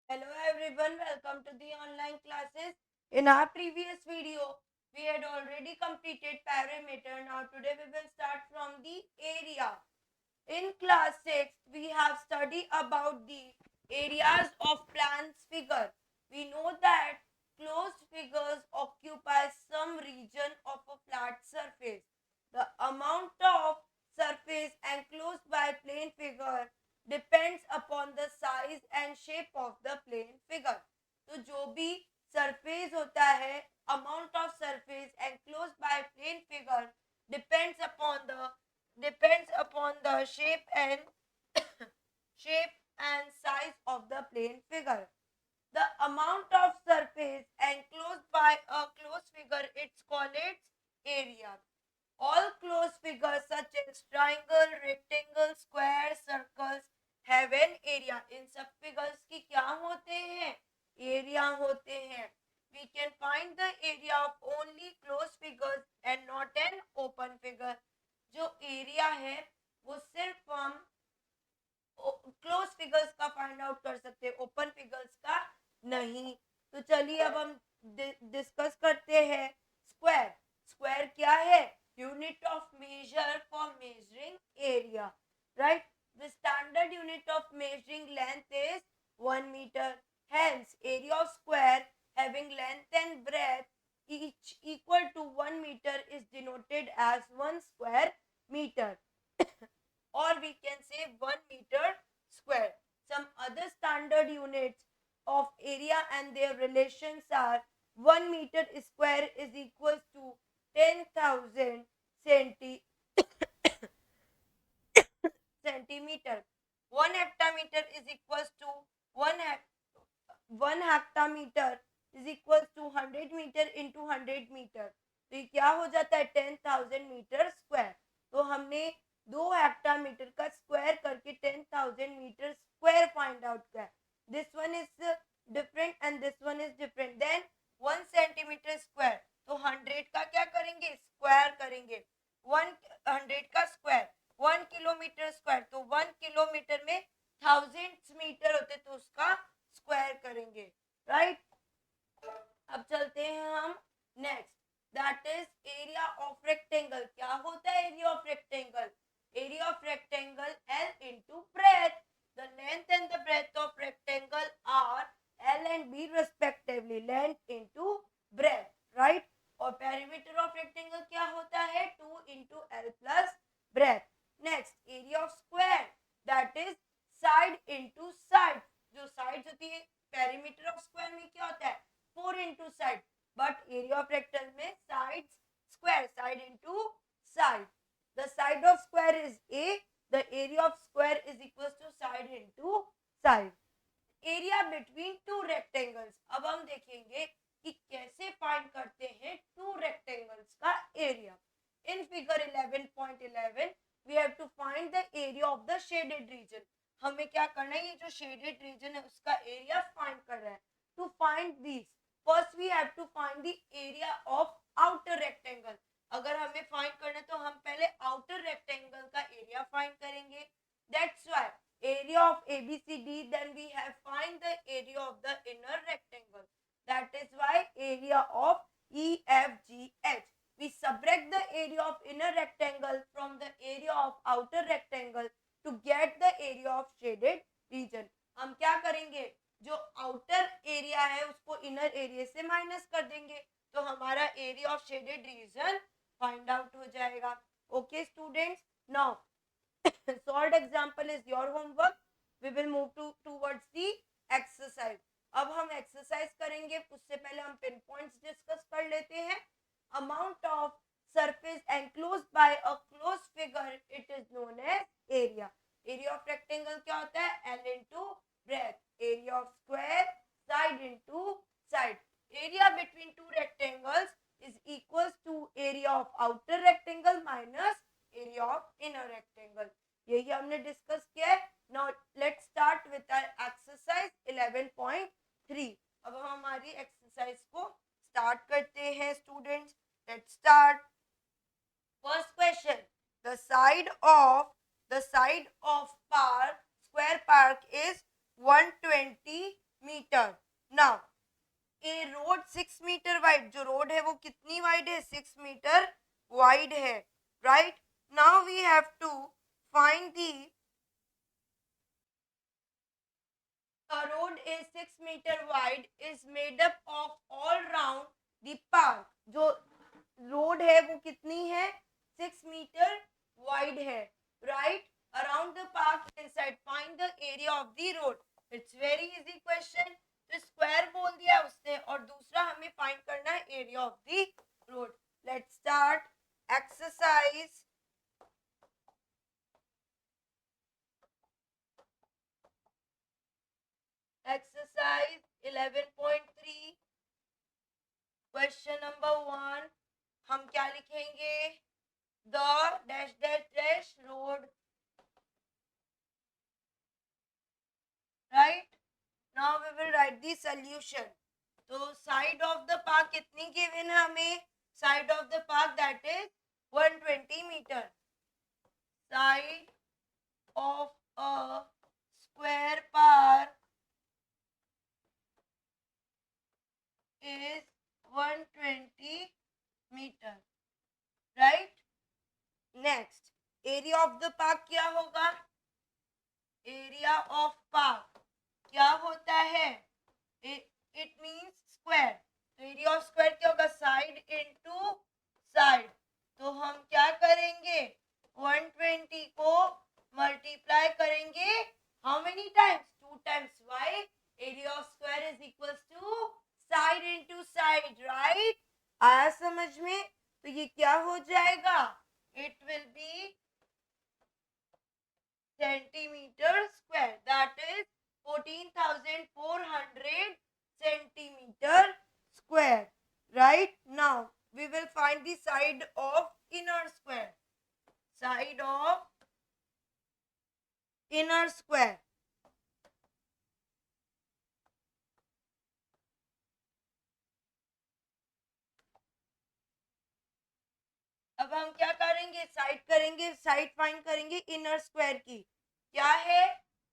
Hello everyone, welcome to the online classes. In our previous video, we had already completed perimeter. Now today we will start from the area. In class 6, we have studied about the areas of plan's figure. We know that closed figures occupy some region of a flat surface. The amount of surface enclosed by plane figure depends upon the size and shape of the plane figure. तो जो भी surface होता है, amount of surface enclosed by plane figure depends upon the shape and size of the plane figure. The amount of surface enclosed by a closed figure, it's called its area. All closed figures such as triangle, rectangle, square, circles have an area. इन सब figures की क्या होते हैं? Area होते हैं. We can find the area of only closed figures and not an open figure. जो area है वो सिर्फ हम क्लोज फिगर्स का फाइंड आउट कर सकते हैं, ओपन फिगर्स का नहीं. तो चलिए अब हम डिस्कस करते हैं स्क्वायर. स्क्वायर क्या है? Unit of measure for measuring area, right? The standard unit of measuring length is 1 metre. Hence, area of square having length and breadth each equal to 1 meter is denoted as 1 square meter. Or we can say 1 meter square. Some other standard units of area and their relations are 1 meter square is equals to 10,000 centimeter. 1 hectameter is equals to 1 hectameter is equals to 100 meter into 100 meter. तो ये क्या हो जाता है? 10,000 metre square. तो हमने 2 hectometre का square करके 10,000 मीटर स्क्वायर फाइंड आउट किया. This one is different and this one is different. Then 1 centimetre square, तो 100 का क्या करेंगे? स्क्वायर करेंगे. 100 का स्क्वायर. 1 किलोमीटर स्क्वायर, तो 1 किलोमीटर में 1000 मीटर होते, तो उसका स्क्वायर करेंगे, राइट? अब चलते हैं हम next. That is area of rectangle. क्या होता है area of rectangle? Area of rectangle L into breadth. The length and the breadth of rectangle are L and B respectively. Length into breadth, right? और perimeter of rectangle क्या होता है? 2 into L plus breadth. Next, area of square. That is side into side. जो side होती है perimeter of square में क्या होता है? 4 into side. But area of rectangle में साइड स्क्वायर, साइड into साइड. The side of square is A. The area of square is equals to side into side. Area between two rectangles. अब हम देखेंगे कि कैसे फाइंड करते हैं to rectangles का area. In figure 11.11 we have to find the area of the shaded region. हमें क्या करना है? ये जो shaded region है उसका एरिया फाइंड कर रहा है. To find these, first we have to find the area of outer rectangle. अगर हमें फाइंड करना है तो हम पहले आउटर रेक्टेंगल का एरिया फाइंड करेंगे. That's why area of ABCD, then we have find the area of the inner rectangle. That is why area of EFGH. We subtract the area of inner rectangle from the area of outer rectangle to get the area of shaded region. हम क्या करेंगे? जो outer area है उसको inner area से minus कर देंगे, तो हमारा area of shaded region find out हो जाएगा. Okay students, now solved example is your homework. We will move towards the exercise. अब हम एक्सरसाइज करेंगे, उससे पहले हम पिन पॉइंट्स डिस्कस कर लेते हैं. Amount of surface enclosed by a closed figure, it is known as area. Area of rectangle क्या होता है? L into breadth. Area of square, side into side. Area between two rectangles is equals to area of outer rectangle minus area of inner rectangle. यही हमने discuss किया है. Now let's start with our exercise 11.3. अब हम हमारी exercise को start करते हैं students. Let's start. First question. The side of park, square park is 120 wide है, right. Now we have to find the a road is 6 meter wide is made up of all round the park. जो road है वो कितनी है, 6 metre wide है, right. Around the park inside find the area of the road. It's very easy question. तो square बोल दिया उसने और दूसरा हमें फाइंड करना है area of the road. Let's start exercise. Exercise 11.3 question number 1. हम क्या लिखेंगे, the dash dash dash road, right. Now we will write the solution. तो साइड ऑफ द पार्क कितनी गिवन है हमें, side of the park that is 120 metre. Side of a square park is 120 meter, right. Next, area of the park क्या होगा, area of park क्या होता है, it means square. तो area of square क्या होगा, side into side. तो हम क्या करेंगे, 120 को मल्टीप्लाई करेंगे how many times, 2 times. Why, area of square is equals to side into side, right. आया समझ में. तो ये क्या हो जाएगा, it will be centimetre square, that is 14,400 centimetre square, right. Now we will find the side of inner square. Side of inner square. अब हम क्या करेंगे, साइड करेंगे, साइड फाइंड करेंगे इनर स्क्वायर की. क्या है,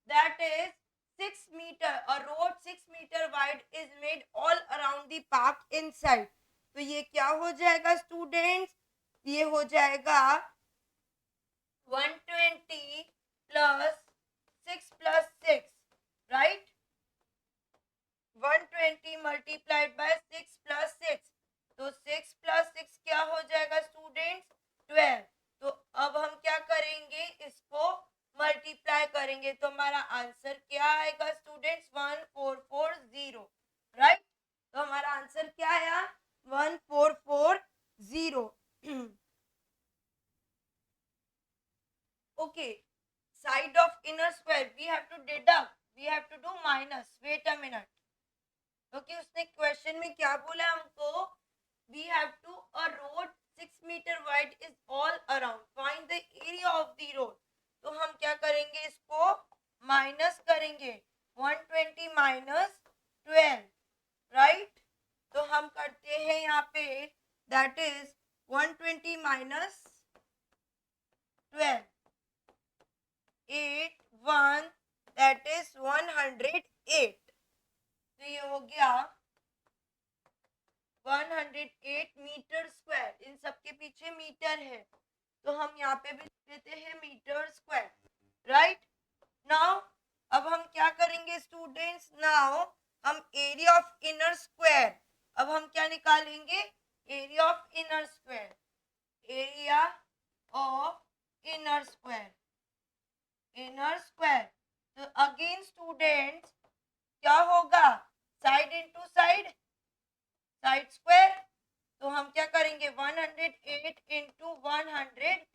that is 6 metre. A road 6 metre wide is made all around the park inside. तो ये क्या हो जाएगा स्टूडेंट्स, ये हो जाएगा 120 plus 6 plus 6, right. 120 multiplied by 6 plus 6. तो 6 प्लस 6 क्या हो जाएगा स्टूडेंट्स, 12. तो अब हम क्या करेंगे, इसको मल्टीप्लाई करेंगे. तो हमारा आंसर क्या आएगा स्टूडेंट्स, 1440, राइट. तो हमारा आंसर क्या आया, 1440. Okay. Side of inner square we have to deduct, we have to do minus. Wait a minute. क्योंकि उसने क्वेश्चन में क्या बोला हमको, we have to a road 6 meter wide is all around, find the area of the road. तो हम क्या करेंगे, इसको माइनस करेंगे, 120 माइनस 12, राइट. तो हम करते हैं यहाँ पे, that is 120 minus 12, 8 1, that is 108. तो ये हो गया 108 मीटर स्क्वायर. इन सब के पीछे मीटर है तो हम यहाँ पे भी देते हैं मीटर स्क्वायर, राइट. नाउ अब हम क्या करेंगे स्टूडेंट्स, नाउ हम एरिया ऑफ इनर स्क्वायर, अब हम क्या निकालेंगे, area of inner square. Area of inner square, inner square. तो अगेन स्टूडेंट्स क्या होगा, side into side, side square. तो हम क्या करेंगे, 108 इंटू 108.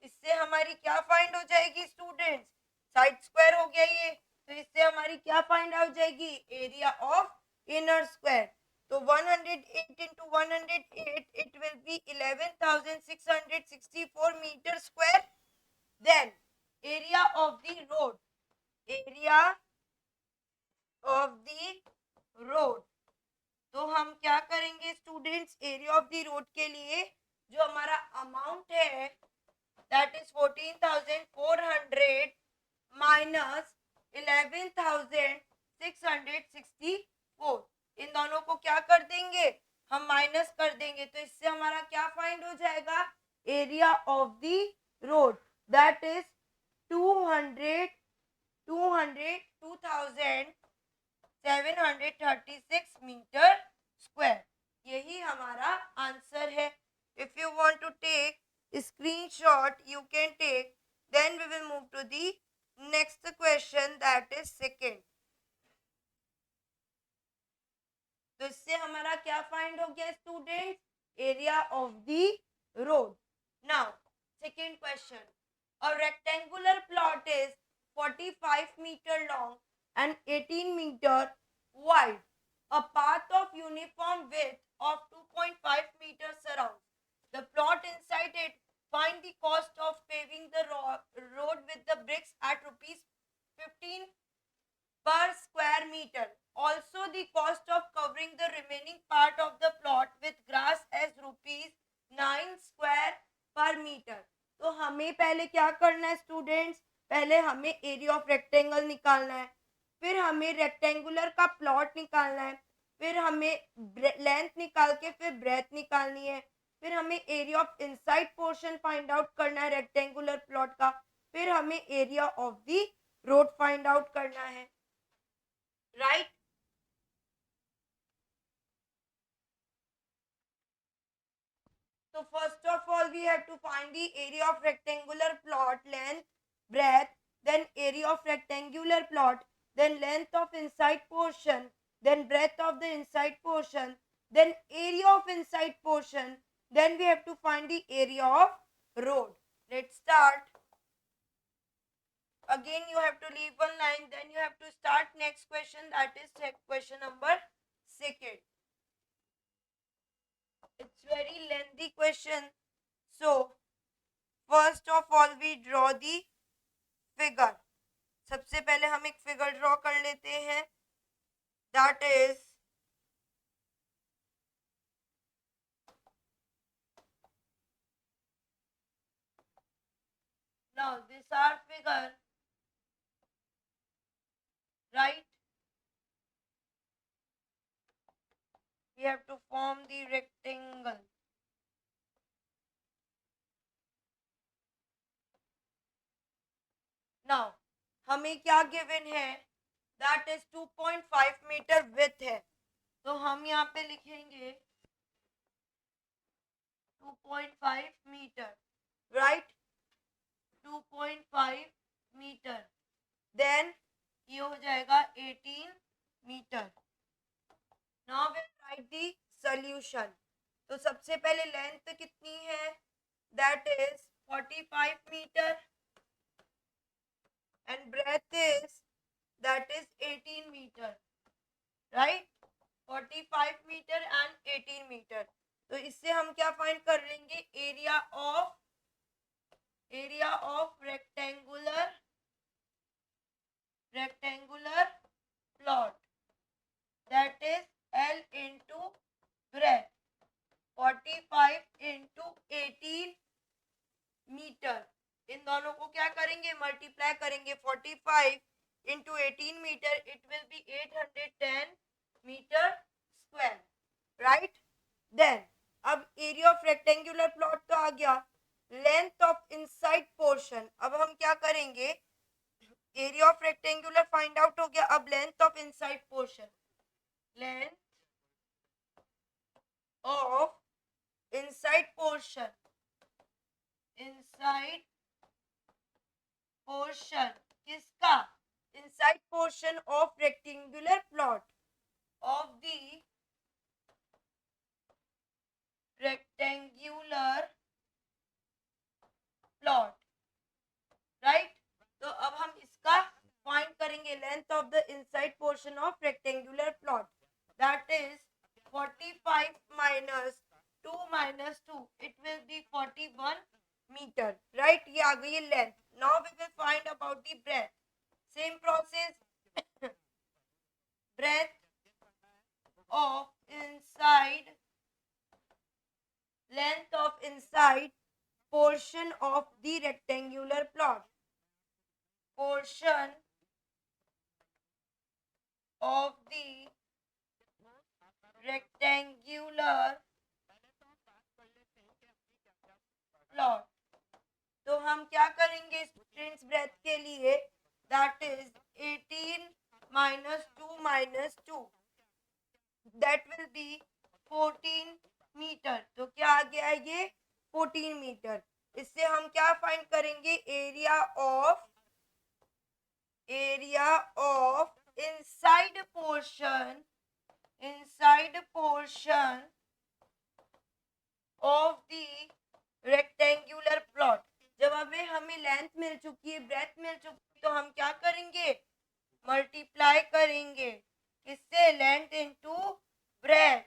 इससे हमारी क्या फाइंड हो जाएगी स्टूडेंट्स, साइड स्क्वायर हो गया ये. तो इससे हमारी क्या फाइंड हो जाएगी, एरिया ऑफ इनर स्क्वायर. तो 108 into 108 it will be 11,664 metre square. Then area of the road, area of the road. तो हम क्या करेंगे students, area of the road के लिए जो हमारा अमाउंट है दैट इज 14,400 माइनस 11,664. इन दोनों को क्या कर देंगे, हम माइनस कर देंगे. तो इससे हमारा क्या फाइंड हो जाएगा, area of the road, that is 200 2736 metre square. यही हमारा आंसर है. If you want to take screenshot you can take. Then we will move to the next question, that is second. तो इससे हमारा क्या फाइंड हो गया students? Area of the road. Now second question. A rectangular plot is 45 meter long and 18 meter wide. A path of uniform width of 2.5 meters surrounds the plot inside it. Find the cost of paving the road with the bricks at rupees 15 per square meter. Also the cost of covering the remaining part of the plot with grass as rupees 9 square per meter. तो हमें पहले क्या करना है students? पहले हमें area of rectangle निकालना है, फिर हमें रेक्टेंगुलर का प्लॉट निकालना है, फिर हमें लेंथ निकाल के फिर ब्रेथ निकालनी है, फिर हमें area of inside portion find out करना है रेक्टेंगुलर प्लॉट का, फिर हमें area of the road find out करना है. Right? So first of all we have to find the area of rectangular plot, length, breadth, then area of rectangular plot, then length of inside portion, then breadth of the inside portion, then area of inside portion, then we have to find the area of road. Let's start. Again you have to leave one line, then you have to start next question, that is question number second. It's very lengthy question. So first of all we draw the figure. सबसे पहले हम एक figure draw कर लेते हैं. That is now this our figure, right? We have to form the rectangle. Now हमें क्या given है? दैट इज 2.5 मीटर विड्थ है. तो हम यहाँ पे लिखेंगे 2.5 मीटर, राइट? 2.5 मीटर. देन ये हो जाएगा 18 metre. Now we write the solution. तो सबसे पहले लेंथ कितनी है? That is 45 metre and breadth is, that is 18 meter, right? 45 meter and 18 meter. तो इससे हम क्या फाइंड कर लेंगे? Area of rectangular plot, that is L into breadth. 45 into 18 metre. इन दोनों को क्या करेंगे? मल्टीप्लाई करेंगे. 45 into 18 metre, it will be 810 metre square, right? Then अब एरिया ऑफ रेक्टेंगुलर प्लॉट तो आ गया. लेंथ ऑफ इनसाइड पोर्शन, अब हम क्या करेंगे? Area of rectangular find out हो गया. अब length of inside portion, length of inside portion, inside portion किसका? Inside portion of rectangular plot, of the rectangular plot, right? तो अब हम इसका फाइंड करेंगे. Length of the inside portion of rectangular plot, that is 45 minus 2 minus 2, it will be 41 meter, right? ये आ गई है length. Now we will find about the breadth. Same process. Breadth of inside, length of inside portion of the rectangular plot, portion of the rectangular plot. तो हम क्या करेंगे students breadth के लिए, that is 18 minus 2 minus 2, that will be 14 metre. तो क्या आ गया ये 14 मीटर। इससे हम क्या फाइंड करेंगे, area of inside portion of the rectangular plot. जब हमें लेंथ मिल चुकी है, ब्रेथ मिल चुकी है, तो हम क्या करेंगे, मल्टीप्लाई करेंगे किससे, लेंथ इनटू ब्रेथ।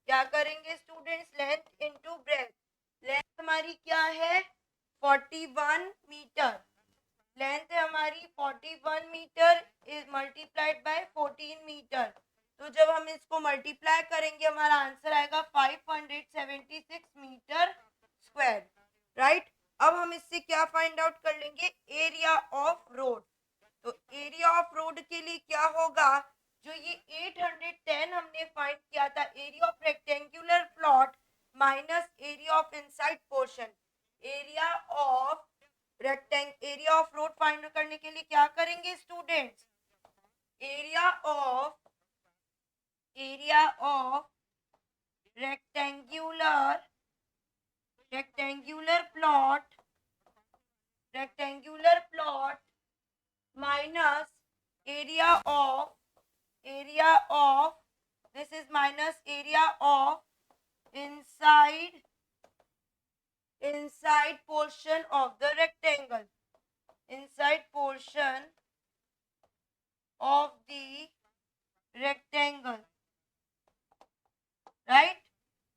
क्या करेंगे students, length into breadth. Length हमारी क्या है 41 मीटर, लेंथ है हमारी 41 metre is multiplied by 14 metre. तो जब हम इसको मल्टीप्लाई करेंगे हमारा आंसर आएगा 576 मीटर स्क्वायर, राइट। अब हम इससे क्या फाइंड आउट कर लेंगे, एरिया ऑफ रोड। तो एरिया ऑफ रोड के लिए क्या होगा, जो ये 810 हमने फाइंड किया था, area of rectangular plot minus area of inside portion, area of road find करने के लिए क्या करेंगे students, area of rectangular plot minus area of this is minus area of inside portion of the rectangle, inside portion of the rectangle, right.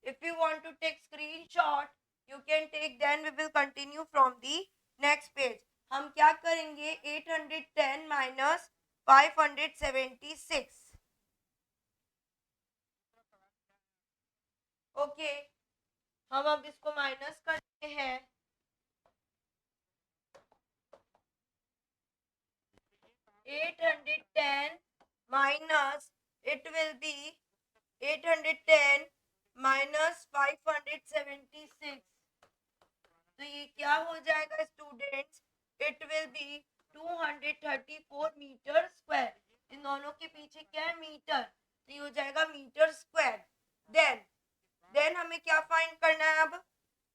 If you want to take screenshot you can take, then we will continue from the next page। हम क्या करेंगे 810 minus 576, okay. हम अब इसको minus करते हैं, 810 minus, it will be 810 minus 576, तो ये क्या हो जाएगा students, it will be 234 metre square. इन दोनों के पीछे क्या है, मीटर, तो ये हो जाएगा मीटर स्क्वायर। देन हमें क्या फाइंड करना है अब,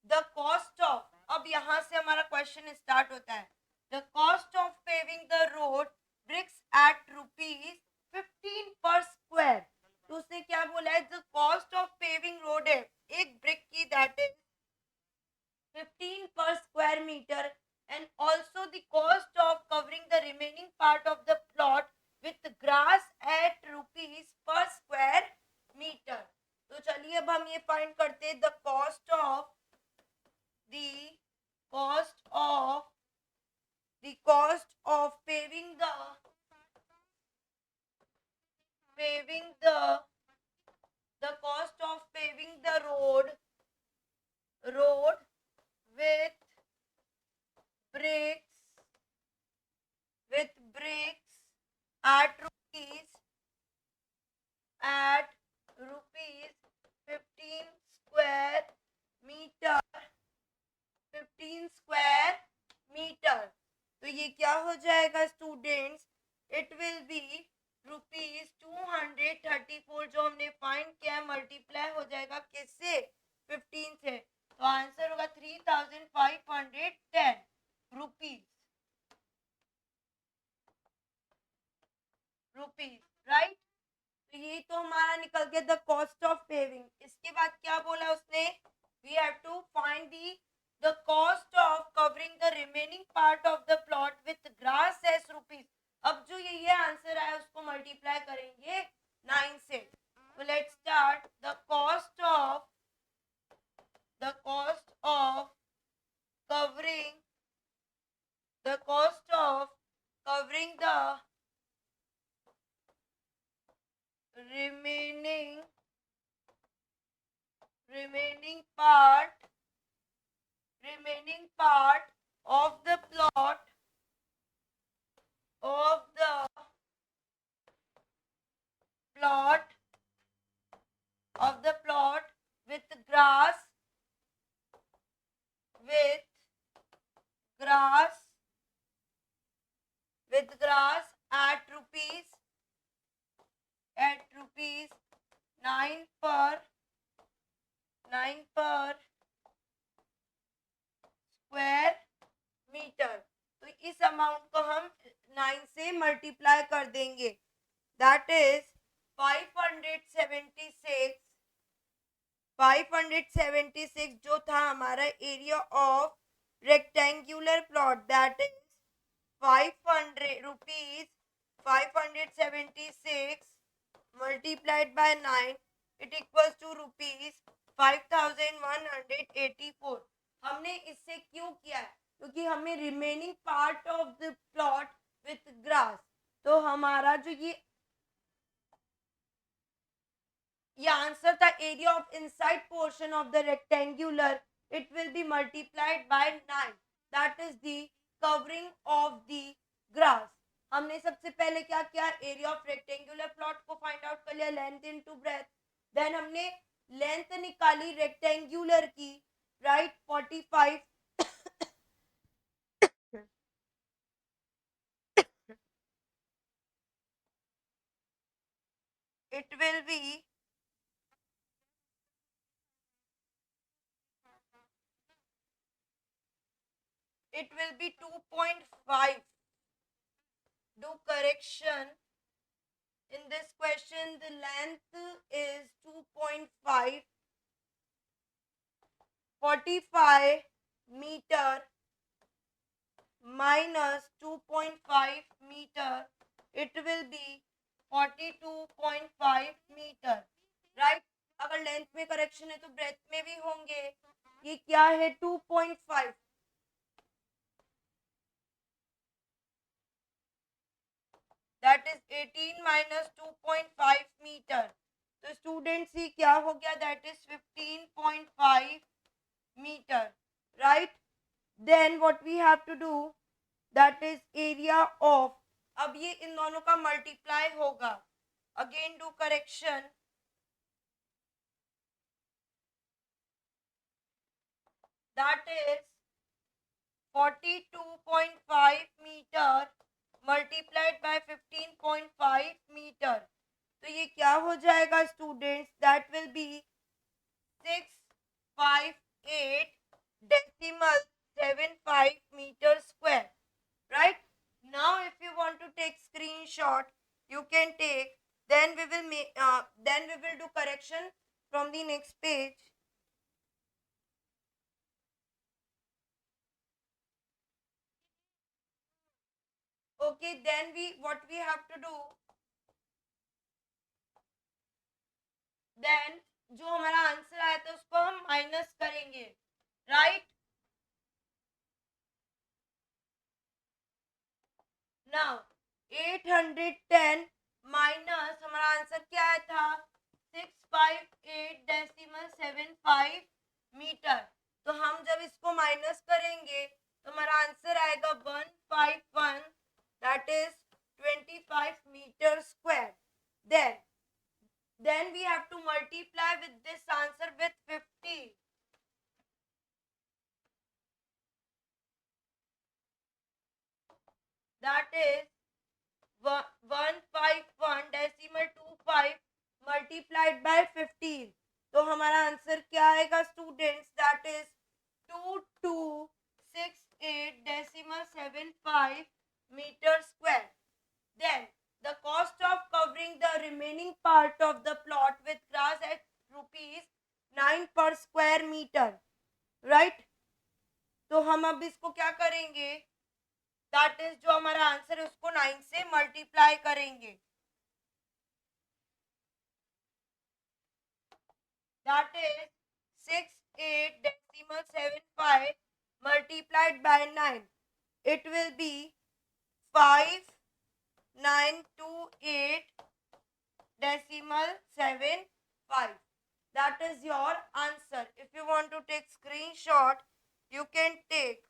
द कॉस्ट ऑफ, अब यहाँ से हमारा क्वेश्चन स्टार्ट होता है, the cost of paving the road bricks at ₹15 per square. तो उसने क्या बोला है, the cost of paving road है एक ब्रिक की, that is 15 per square meter, and also the cost of covering the remaining part of the plot with grass at rupees per square meter। तो चलिए अब हम ये फाइंड करते हैं, the cost of paving the road with bricks at rupees 15 square meter, 15 square meter। तो ये क्या हो जाएगा स्टूडेंट्स, इट विल बी ₹234, जो हमने फाइंड किया है मल्टीप्लाई हो जाएगा किससे, 15 से, तो आंसर होगा 3510 रुपीज, राइट। तो ये तो हमारा निकल गया द कॉस्ट ऑफ पेविंग। इसके बाद क्या बोला उसने, we have to find the cost of covering the remaining part of the plot with grass as rupees. अब जो ये आंसर आया उसको मल्टीप्लाई करेंगे 9 से। तो let's start, the cost of covering the remaining part of the plot with grass 9 पर square metre. तो इस अमाउंट को हम 9 से मल्टीप्लाई कर देंगे, दैट इज 576 जो था हमारा area of rectangular plot, that is 500 rupees 576 multiplied by 9, it equals to rupees 5184। हमने इससे क्यों किया है? क्योंकि हमें remaining part of the plot with grass, तो हमारा जो ये आंसर था area of inside portion of the rectangular, it will B multiplied by 9, that is the covering of the grass. हमने सबसे पहले क्या किया, एरिया ऑफ रेक्टेंगुलर प्लॉट को फाइंड आउट कर लिया, लेंथ इनटू ब्रेथ। देन हमने लेंथ निकाली रेक्टेंगुलर की, right, 45 it will be 2.5. Do correction. In this question, the length is 2.5. 45 meter minus 2.5 meter, it will be 42.5 meter, right? अगर length में correction है तो ब्रेथ में भी होंगे। ये क्या है, 2.5, दैट इज 18 माइनस 2.5 मीटर। तो स्टूडेंट्स ये क्या हो गया, that is 15.5 metre, right. Then what we have to do, that is area of, अब ये इन दोनों का मल्टीप्लाई होगा, again do correction, that is 42.5 metre multiplied by 15.5 metre. तो ये क्या हो जाएगा students, that will be 658.75 meter square, right? Now if you want to take screenshot, you can take, then we will do correction from the next page. Okay, then what we have to do, then जो हमारा answer आया था उसको हम minus करेंगे, right. Now 810 minus हमारा answer क्या आया था, 658.75 मीटर। तो हम जब इसको माइनस करेंगे तो हमारा आंसर आएगा 151, that is 25 metre square. then we have to multiply with this answer with 50, that is 151.25 multiplied by 15। तो हमारा आंसर क्या आएगा students, that is 2268.75 meter square। Then the cost of covering the remaining part of the plot with grass at ₹9 per square meter, right? तो हम अब इसको क्या करेंगे, दैट इज जो हमारा आंसर है उसको 9 से मल्टीप्लाई करेंगे, that is 68.75 multiplied by 9, it will be 5928.75, that is your answer। if you want to take screenshot you can take,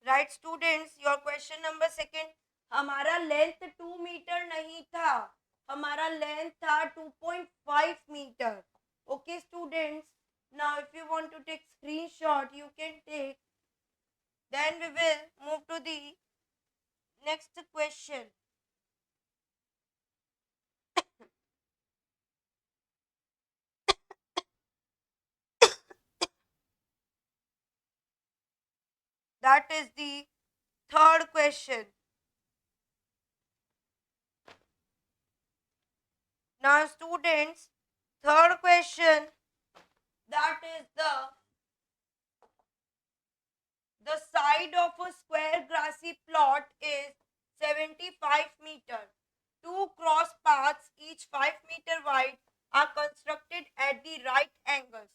right students। your question number second, हमारा लेंथ 2 मीटर नहीं था, हमारा लेंथ था 2.5 metre. okay students, now if you want to take screenshot you can take, then we will move to the next question। That is the third question. Now students, third question, that is the side of a square grassy plot is 75 meter. Two cross paths, each 5 meter wide, are constructed at the right angles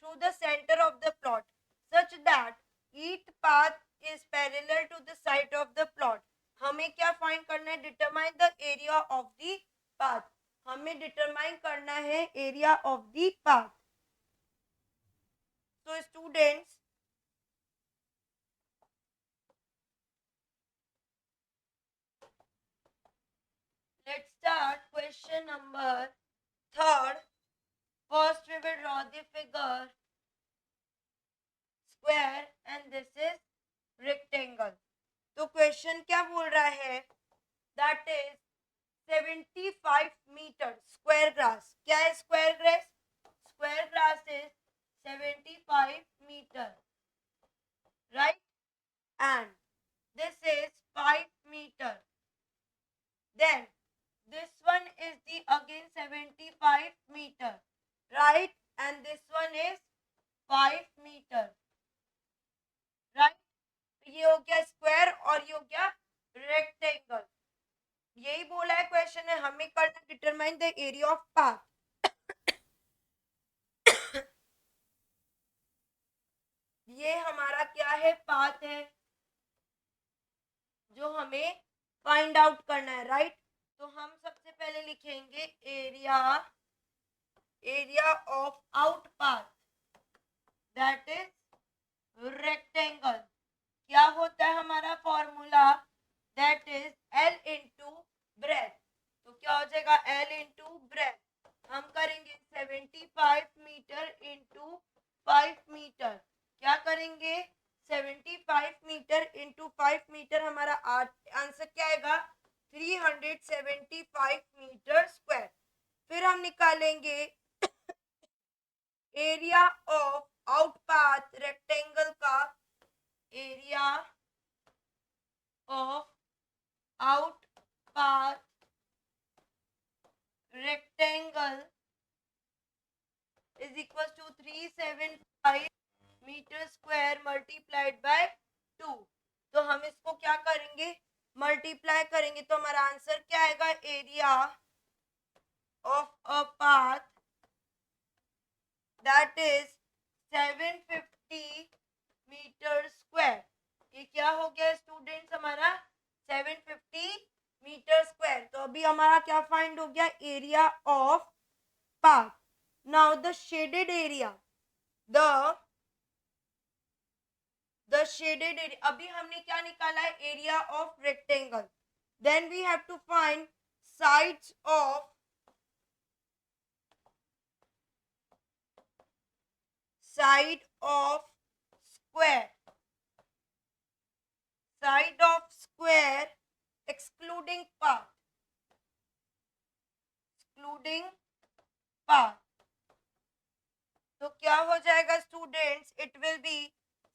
through the center of the plot, such that each path is parallel to the side of the plot. हमें क्या find करना है? Determine the area of the path. हमें determine करना है area of the path. So students, let's start question number third. First we will draw the figure square and this is rectangle. तो question क्या बोल रहा है? That is 75 metre square grass. क्या है square grass? Square grass is 75 metre, right, and this is 5 metre. Then this one is the again 75 meter, right, and this one is 5 meter, right. ये हो गया square और ये हो गया rectangle. यही बोला है क्वेश्चन है, हमें करना determine the area of path. ये हमारा क्या है? पाथ है जो हमें फाइंड आउट करना है, राइट. तो हम सबसे पहले लिखेंगे area of out path, that is rectangle. क्या होता है हमारा formula? That is L into breadth. तो क्या हो जाएगा? L into breadth. हम करेंगे 75 मीटर इंटू 5 मीटर. क्या करेंगे? 75 मीटर इंटू 5 मीटर. हमारा आंसर क्या आएगा? 375 मीटर स्क्वायर. फिर हम निकालेंगे area of out path rectangle का. Area of out path rectangle is equals to 375 metre square multiplied by 2. तो हम इसको क्या करेंगे? मल्टीप्लाई करेंगे. तो हमारा आंसर क्या आएगा? Area of a path that is 750 metre square. ये क्या हो गया स्टूडेंट्स? हमारा 750 मीटर स्क्वायर. तो अभी हमारा क्या फाइंड हो गया? Area of path. Now the shaded area, the shaded area. अभी हमने क्या निकाला है? Area of rectangle. Then we have to find sides of square. Side of square excluding path, तो क्या हो जाएगा students? It will be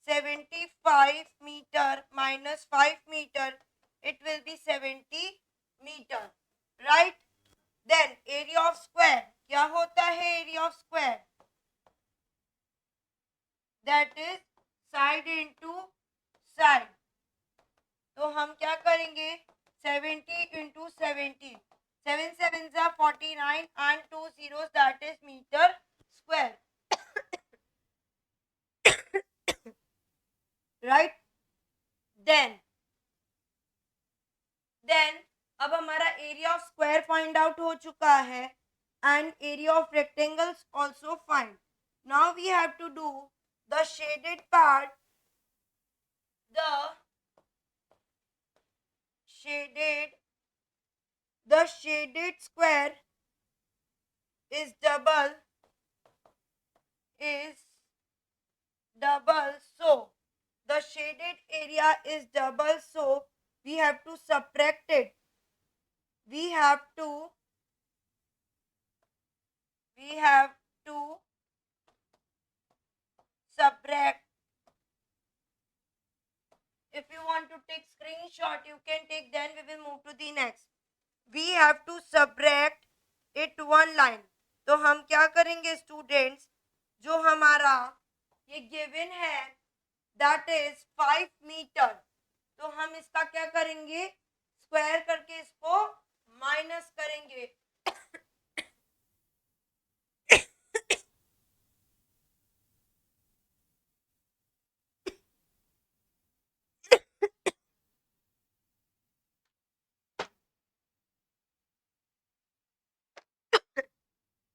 75 metre minus 5 metre. It will be 70 metre, right. Then area of square. क्या होता है area of square? That is side into side. तो हम क्या करेंगे? 70 into 70. 7 sevens are 49 and 2 zeros, that is meter square. Right? Then अब हमारा area of square find out हो चुका है and area of rectangles also find. Now we have to do the shaded part. The shaded square is double, so the shaded area is double, so we have to subtract it. We have to subtract If you want to take screenshot, you can take, then we will move to the next. We have to subtract it one line. तो हम क्या करेंगे students, जो हमारा ये given है that is 5 metre, तो हम इसका क्या करेंगे, स्क्वायर करके इसको माइनस करेंगे.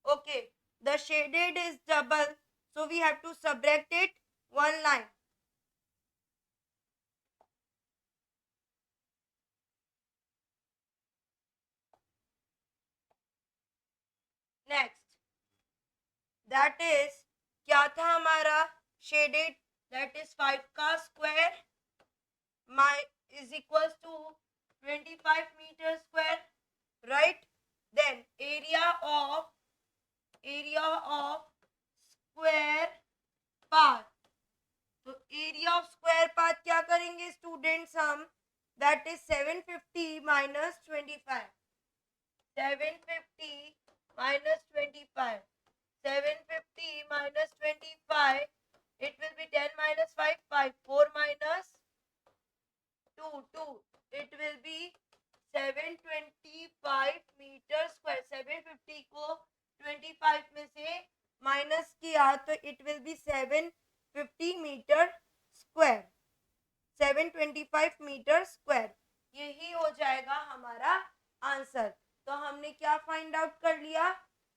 Okay, the shaded is double, so we have to subtract it one line. Next, that is क्या था हमारा shaded, that is 5 का square is equals to 25 meter square, right? Then area of square path, तो area of square path क्या करेंगे students हम, that is 750 minus 25, 750 minus 25, 750 minus 25, it will be 10 minus 5, 5, 4 minus 2, 2, it will be 725 meter square. 750 को 25 में से minus किया तो it will be 750 metre square, 725 metre square, यही हो जाएगा हमारा आंसर. तो हमने क्या फाइंड आउट कर लिया,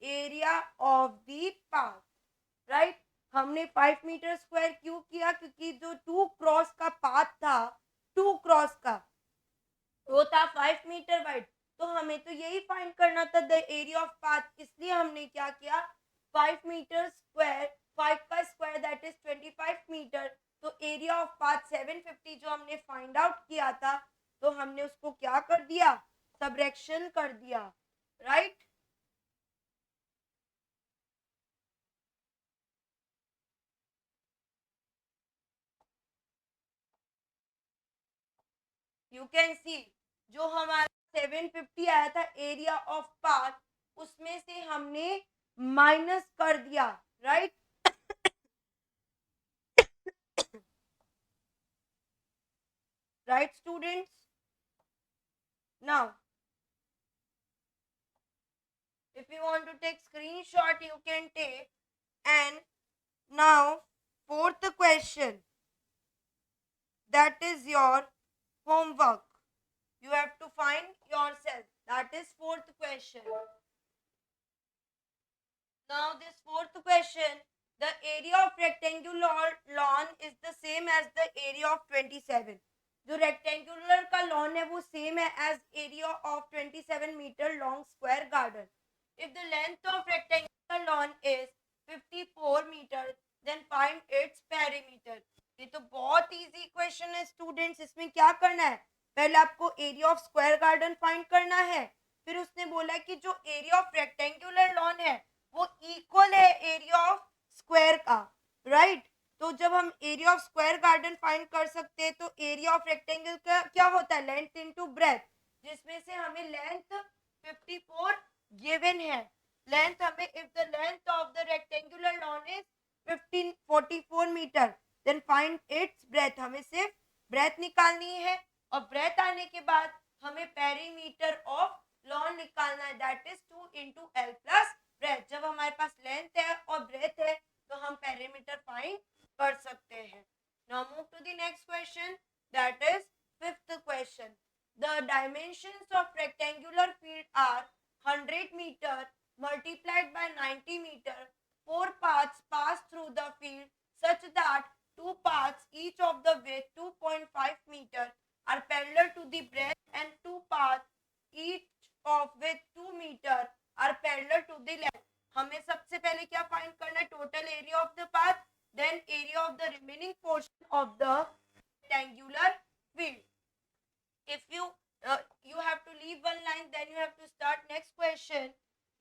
area of the path, right. हमने 5 मीटर स्क्वायर क्यों किया, क्योंकि जो 2 क्रॉस का पाथ था, 2 क्रॉस का वो था 5 मीटर वाइड, तो हमें तो यही फाइंड करना था द एरिया ऑफ पाथ, इसलिए हमने क्या किया, 5 मीटर स्क्वायर, 5 का स्क्वायर दैट इज 25 मीटर, तो एरिया ऑफ पाथ 750 जो हमने फाइंड आउट किया था, तो हमने उसको क्या कर दिया, सबट्रैक्शन कर दिया, राइट. यू कैन सी, जो हमारा 750 आया था एरिया ऑफ पाथ, उसमें से हमने माइनस कर दिया, right. Right students, now if you want to take screenshot you can take. And now fourth question, that is your homework, you have to find yourself, that is fourth question. Now this fourth question, the area of rectangular lawn is the same as the area of 27. जो rectangular का lawn है वो same है as area of 27 metre long square garden. If the length of rectangular lawn is 54 meter, then find its perimeter. ये तो बहुत easy question है students. इसमें क्या करना है, पहले आपको area of square garden find करना है, फिर उसने बोला कि जो एरिया ऑफ रेक्टेंगुलर लॉन है वो इक्वल है एरिया ऑफ स्क्वायर का, राइट. तो जब हम area of square garden find कर सकते हैं तो एरिया ऑफ रेक्टेंगल का क्या होता है, लेंथ इनटू ब्रेथ, जिसमें से हमें लेंथ 54 गिवन है. लेंथ हमें, if the length of the rectangular lawn is 44 metre, then find its breadth, हमें सिर्फ ब्रेथ निकालनी है, और ब्रेथ आने के बाद हमें पेरीमीटर ऑफ लॉन निकालना है, that is 2 into L plus breadth. जब हमारे पास लेंथ है और ब्रेथ है तो हम पेरीमीटर फाइंड कर सकते हैं. Now move to the next question, that is fifth question. The dimensions of rectangular field are 100 meter multiplied by 90 meter. 4 paths pass through the field such that 2 paths, each of the width 2.5 meter, are parallel to the breadth, and 2 paths, each of width 2 meter, are parallel to the length. हमें सबसे पहले क्या find करना है, total area of the path, then area of the remaining portion of the rectangular field. If you have to leave one line, then you have to start next question,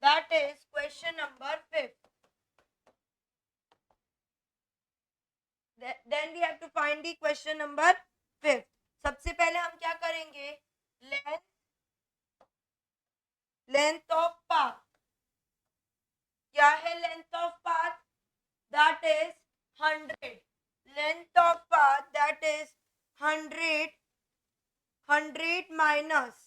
that is question number 5. Then we have to find the question number 5th। सबसे पहले हम क्या करेंगे, length of path. क्या है length of path, that is 100। Length of path that is 100 minus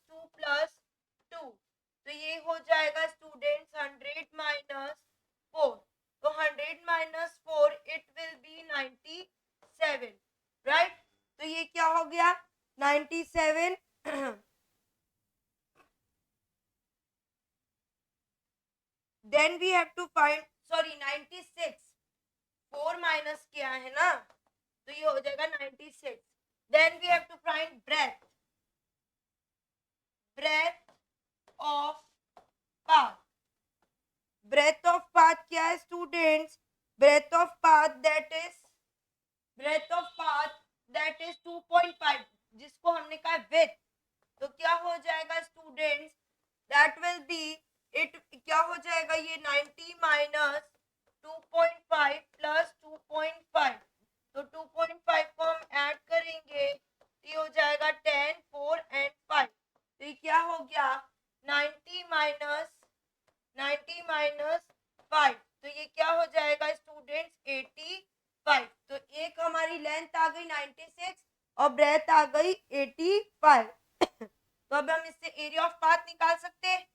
2 plus 2, तो ये हो जाएगा स्टूडेंट्स 100 माइनस 4। तो 100 minus 4 it will be 97, right. तो ये क्या हो गया 97। Then we have to find, sorry 96, 4 माइनस किया है ना, तो ये हो जाएगा 96। Then we have to find breadth of path। breadth of path क्या है students, breadth of path that is 2.5, जिसको हमने कहा width, तो क्या हो जाएगा students, that will be it, क्या हो जाएगा ये 90 माइनस 2.5 प्लस 2.5, तो 2.5 को हम ऐड करेंगे तो ये हो जाएगा 10, 4 एंड 5, तो ये क्या हो गया 90 माइनस 5, तो ये क्या हो जाएगा स्टूडेंट्स 85। तो एक हमारी लेंथ आ गई 96 और ब्रेथ आ गई 85। तो अब हम इससे एरिया ऑफ पाथ निकाल सकते हैं।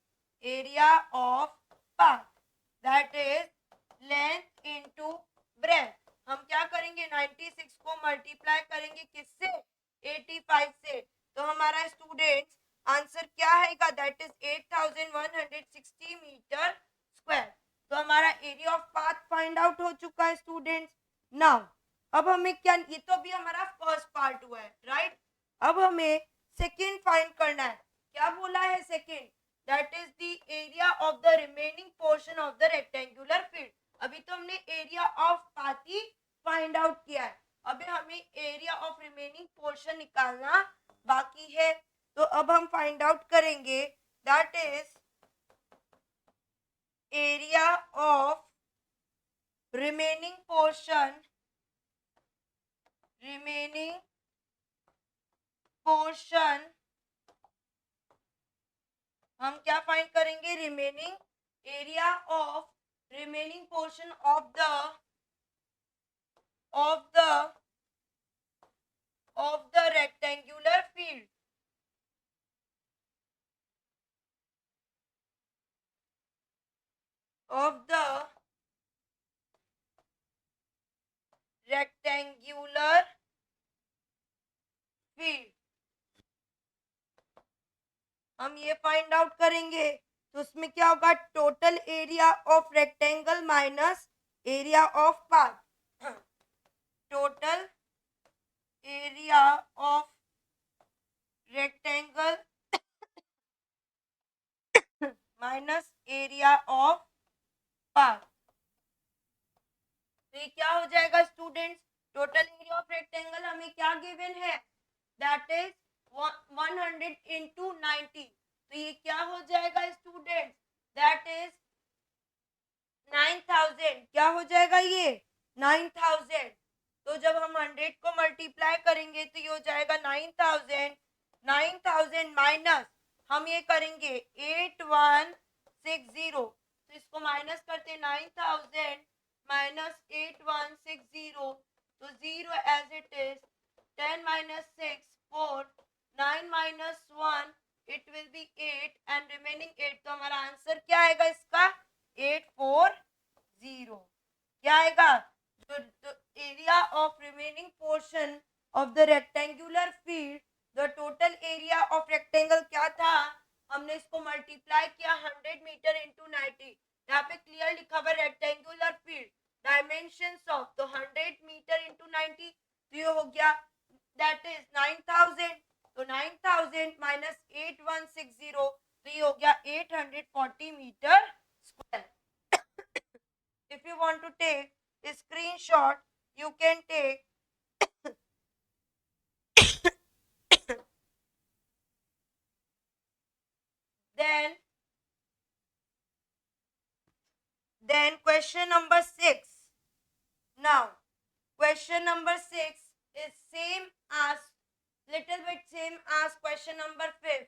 Area of path that is length into breath. हम क्या करेंगे 96 को मल्टीप्लाई करेंगे किससे, 85 से, तो हमारा स्टूडेंट्स आंसर क्या आएगा, दैट इज 8160 मीटर स्क्वायर। तो हमारा area of path find out हो चुका है स्टूडेंट्स। नाउ अब हमें क्या, ये तो अभी हमारा फर्स्ट पार्ट हुआ है, राइट। अब हमें सेकेंड फाइंड करना है। क्या बोला है second, that is the area of the remaining portion of the rectangular field. अभी तो हमने area of path he find out किया है, अभी हमें एरिया ऑफ रिमेनिंग पोर्शन निकालना बाकी है। तो अब हम फाइंड आउट करेंगे, that is area of remaining portion हम क्या फाइंड करेंगे, remaining area of remaining portion of the rectangular field. of the rectangular field। हम ये फाइंड आउट करेंगे तो उसमें क्या होगा, total area of rectangle minus area of path. Total area of rectangle minus area of path, तो ये क्या हो जाएगा students, total area of rectangle हमें क्या गिवन है, दैट इज 100 इंटू 90, तो ये क्या हो जाएगा स्टूडेंट्स, दैट इज 9000। क्या हो जाएगा ये 9000। तो जब हम 100 को मल्टीप्लाई करेंगे तो ये हो जाएगा 9000 माइनस हम ये करेंगे 8160, तो इसको माइनस करते 9000 माइनस 8160, तो 0 as it is, 10 minus 6 4, 9 minus 1 it will be 8 and remaining 8, तो हमारा आंसर क्या आएगा इसका 840। क्या आएगा, the area of remaining portion of the rectangular field, the total area of rectangle क्या था, हमने इसको मल्टीप्लाई किया 100 मीटर इंटू 90, यहाँ पे क्लियर लिखा हुआ रेक्टेंगुलर फील्ड डायमेंशंस ऑफ, तो 100 मीटर इंटू 90, तो ये हो गया दैट इज 9000, तो 9000 माइनस 8160, तो ये हो गया 840 metre square. If you want to take a screenshot, you can take then question number 6, Now question number 6 is same as little bit same as question number 5.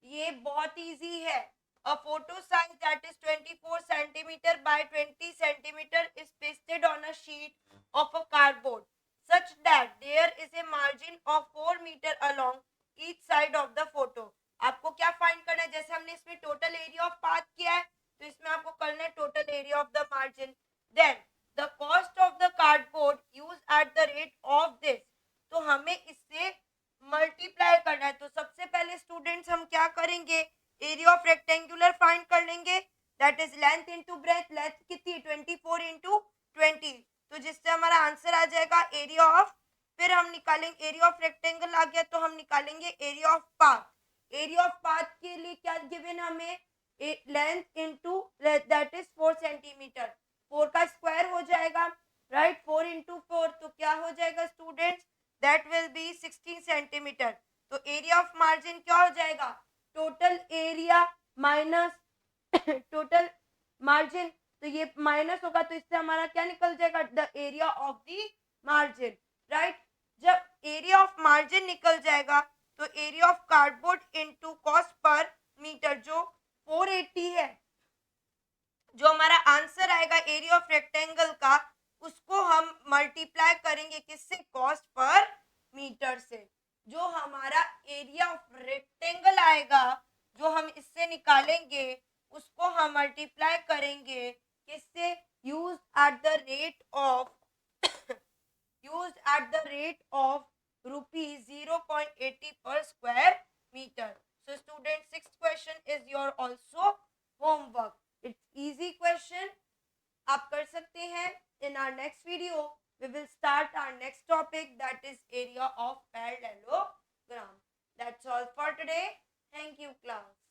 ये बहुत इजी है. A photo size that is 24 centimeter by 20 centimeter is pasted on a sheet of a cardboard such that there is a margin of 4 meter along each side of the photo. आपको क्या find करना है? जैसे हमने इसमें total area of path किया है, तो इसमें आपको करना है total area of the margin. Then the cost of the cardboard use at the rate of this. तो हमें इससे मल्टीप्लाई करना है. तो सबसे पहले स्टूडेंट्स हम क्या करेंगे? एरिया ऑफ रेक्टेंगुलर फाइंड कर लेंगे. That is length into breadth. Length कितनी? 24 इंटू 20. तो जिससे हमारा आंसर आ जाएगा एरिया ऑफ. फिर हम निकालेंगे एरिया ऑफ रेक्टेंगल. आ गया तो हम निकालेंगे area of path. Area of path के लिए क्या गिवन हमें? Length into that is 4 centimetre. 4 का स्क्वायर हो जाएगा, राइट? 4 इंटू 4 तो क्या हो जाएगा students? That will B 16 centimetre. तो एरिया ऑफ मार्जिन क्या हो जाएगा? Total area minus total margin. तो ये माइनस होगा तो इससे हमारा क्या निकल जाएगा? The area of the margin, right? जब एरिया ऑफ मार्जिन निकल जाएगा तो area of cardboard into cost पर मीटर जो 480 है, जो हमारा आंसर आएगा एरिया ऑफ रेक्टेंगल का, उसको हम मल्टीप्लाई करेंगे किससे? कॉस्ट पर मीटर से. जो हमारा एरिया ऑफ रेक्टेंगल आएगा, जो हम इससे निकालेंगे, उसको हम मल्टीप्लाई करेंगे किससे? Use at the rate of rupees 0.80 per square meter. So student, sixth question is your also homework. It's easy question. आप कर सकते हैं. In our next video, we will start our next topic, that is area of parallelogram. That's all for today. Thank you, class.